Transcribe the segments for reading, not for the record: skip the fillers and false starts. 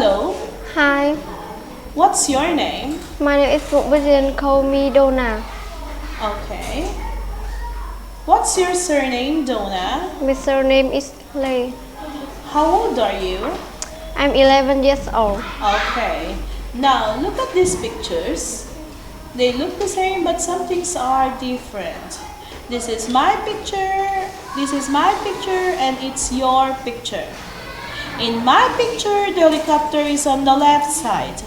Hello, Hi, what's your name? my name is Vivian. Call me Dona. Okay. What's your surname, Dona? My surname is Lei. How old are you? I'm 11 years old. Okay. Now look at these pictures. They look the same, but some things are different. This is my picture, and it's your picture. In my picture, the helicopter is on the left side.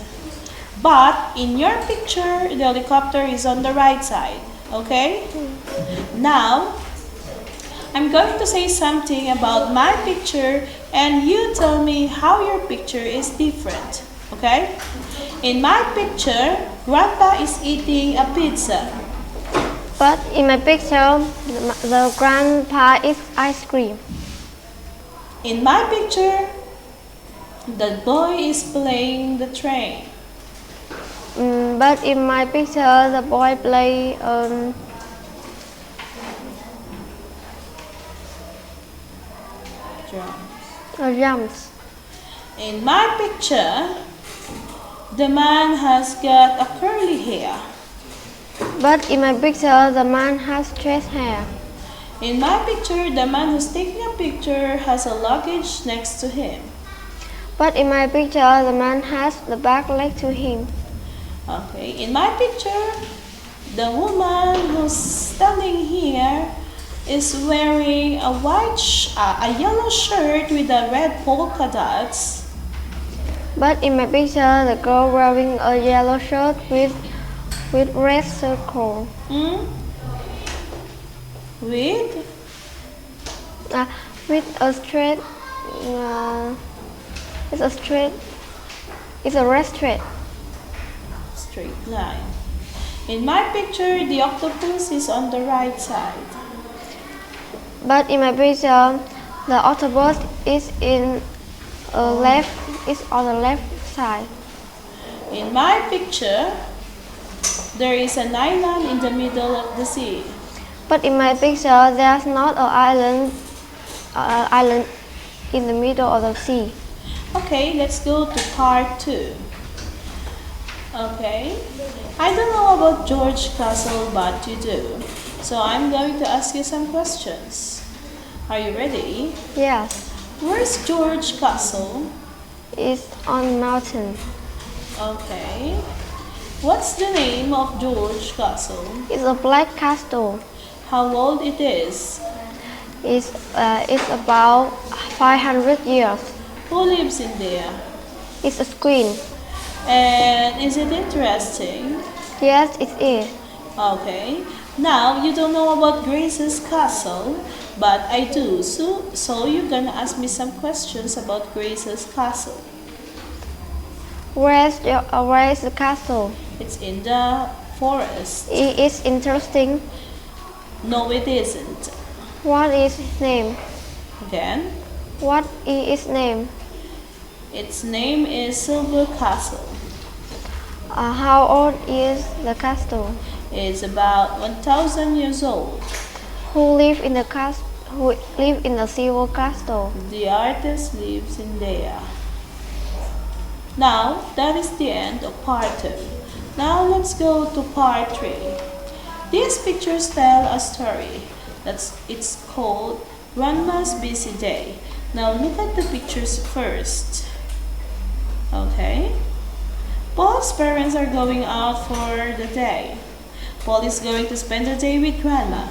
But in your picture, the helicopter is on the right side. Okay? Now, I'm going to say something about my picture and you tell me how your picture is different. Okay? In my picture, Grandpa is eating a pizza. But in my picture, the grandpa is ice cream. In my picture, the boy is playing the train. But in my picture, the boy play drums. In my picture, the man has got a curly hair. But in my picture, the man has straight hair. In my picture, the man who's taking a picture has a luggage next to him. But in my picture, the man has the back leg to him. Okay, in my picture, the woman who's standing here is wearing a yellow shirt with a red polka dots. But in my picture, the girl wearing a yellow shirt with red circle. With a straight. It's a red straight. Straight line. In my picture, the octopus is on the right side. But in my picture, the octopus is on the left side. In my picture, there is an island in the middle of the sea. But in my picture, there's not an island in the middle of the sea. Okay, let's go to part 2. Okay, I don't know about George Castle, but you do. So I'm going to ask you some questions. Are you ready? Yes. Where's George Castle? It's on mountain. Okay. What's the name of George Castle? It's a black castle. How old it is? It's about 500 years. Who lives in there? It's a queen. And is it interesting? Yes, it is. Okay. Now, you don't know about Grace's castle, but I do. So you're gonna ask me some questions about Grace's castle. Where is the castle? It's in the forest. It is interesting. No, it isn't. What is its name? Again? What is its name? Its name is Silver Castle. How old is the castle? It's about 1,000 years old. Who live in the silver castle? The artist lives in there. Now, that is the end of part 2. Now let's go to part 3. These pictures tell a story. It's called Grandma's Busy Day. Now look at the pictures first. Okay. Paul's parents are going out for the day. Paul is going to spend the day with Grandma.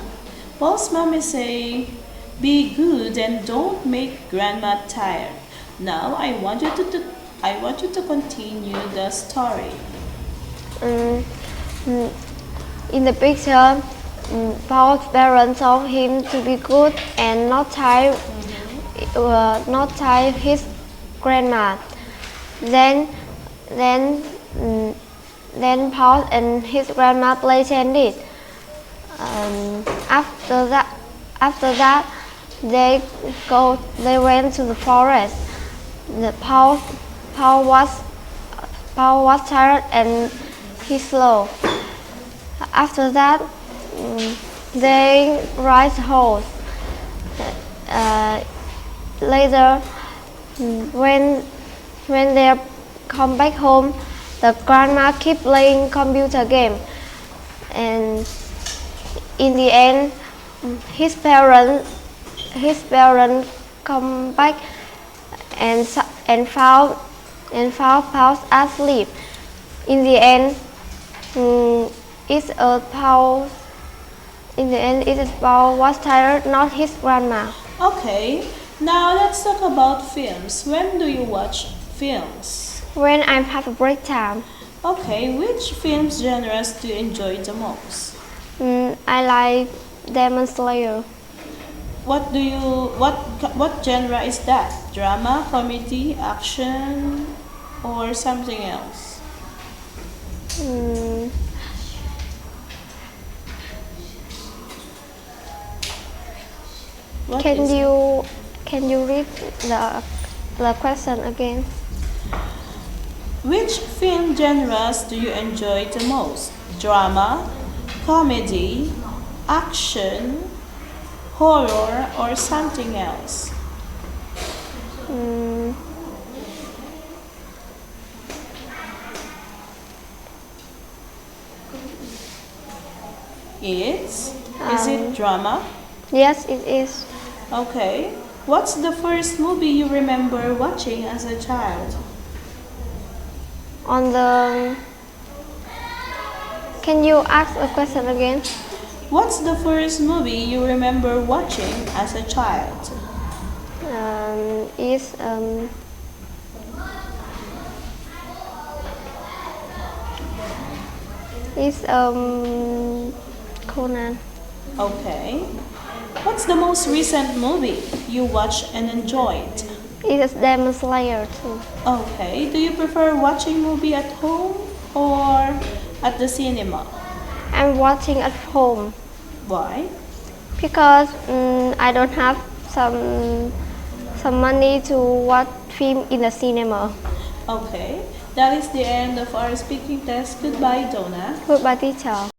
Paul's mom is saying, "Be good and don't make Grandma tired." Now I want you to continue the story. In the picture, Paul's parents told him to be good and not tire his grandma. Then Paul and his grandma play tennis. After that, they went to the forest. Paul was tired and he slow. After that, they ride horse. Later, when come back home, the grandma keep playing computer game, and in the end, his parents come back and found Paul asleep. In the end, Paul was tired, not his grandma. Okay, now let's talk about films. When do you watch films? When I have a break time, Okay, which films genres do you enjoy the most? I like Demon Slayer. What genre is that? Drama, comedy, action, or something else? Mm, What can is it? you read the question again? Which film genres do you enjoy the most? Drama, comedy, action, horror, or something else? Mm, Is it drama? yes, it is. Okay. What's the first movie you remember watching as a child? On the Can you ask a question again? What's the first movie you remember watching as a child? Is is Conan. Okay. What's the most recent movie you watched and enjoyed? It is Demon Slayer too. Okay. Do you prefer watching movie at home or at the cinema? I'm watching at home Why? because I don't have some money to watch film in the cinema. Okay. That is the end of our speaking test. Goodbye, Dona. Goodbye, teacher.